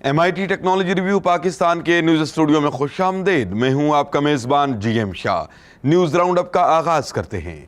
MIT technology review Pakistan کے news studio میں خوش آمدید۔ میں ہوں آپ کا میزبان GM شاہ۔ نیوز راؤنڈ اپ کا آغاز کرتے ہیں۔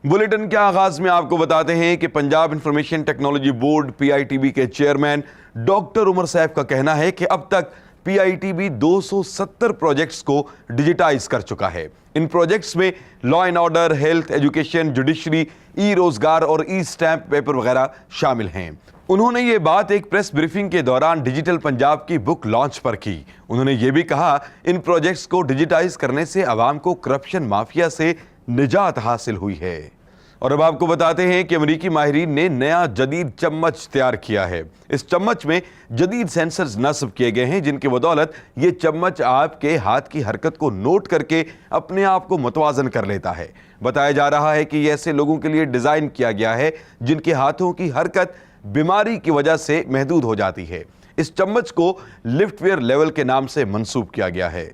بلیٹن کے آغاز میں آپ کو بتاتے ہیں کہ Punjab information technology board PITB کے چیئرمین ڈاکٹر عمر سیف کا کہنا ہے کہ اب تک PITB 270 پروجیکٹس کو ڈیجیٹائز کر چکا ہے۔ ان پروجیکٹس میں law and order, health, education, judiciary, روزگار اور اسٹیمپ پیپر وغیرہ شامل ہیں۔ انہوں نے یہ بات ایک پریس بریفنگ کے دوران ڈیجیٹل پنجاب کی بک لانچ پر کی۔ انہوں نے یہ بھی کہا ان پروجیکٹس کو ڈیجیٹائز کرنے سے عوام کو کرپشن مافیا سے نجات حاصل ہوئی ہے۔ اور اب آپ کو بتاتے ہیں کہ امریکی ماہرین نے نیا جدید چمچ تیار کیا ہے۔ اس چمچ میں جدید سینسرز نصب کیے گئے ہیں جن کی بدولت یہ چمچ آپ کے ہاتھ کی حرکت کو نوٹ کر کے اپنے آپ کو متوازن کر لیتا ہے۔ بتایا جا رہا ہے کہ یہ ایسے لوگوں کے لیے ڈیزائن کیا گیا ہے جن کے ہاتھوں کی حرکت بیماری کی وجہ سے محدود ہو جاتی ہے۔ اس چمچ کو لفٹ ویئر لیول کے نام سے منسوب کیا گیا ہے۔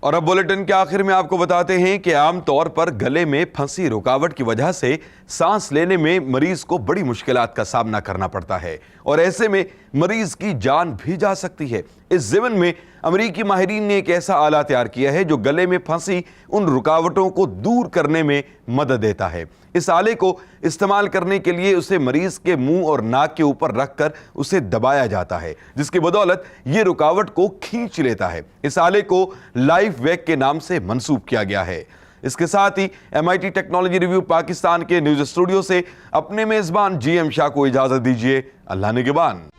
اور اب بلیٹن کے آخر میں آپ کو بتاتے ہیں کہ عام طور پر گلے میں پھنسی رکاوٹ کی وجہ سے سانس لینے میں مریض کو بڑی مشکلات کا سامنا کرنا پڑتا ہے اور ایسے میں مریض کی جان بھی جا سکتی ہے۔ اس ضمن میں امریکی ماہرین نے ایک ایسا آلہ تیار کیا ہے جو گلے میں پھنسی ان رکاوٹوں کو دور کرنے میں مدد دیتا ہے۔ اس آلے کو استعمال کرنے کے لیے اسے مریض کے منہ اور ناک کے اوپر رکھ کر اسے دبایا جاتا ہے جس کی بدولت یہ رکاوٹ کو کھینچ لیتا ہے۔ اس آلے کو لائف ویک کے نام سے منسوب کیا گیا ہے۔ اس کے ساتھ ہی MIT ٹیکنالوجی ریویو پاکستان کے نیوز اسٹوڈیو سے اپنے میزبان GM شاہ کو اجازت دیجیے۔ اللہ نگہبان۔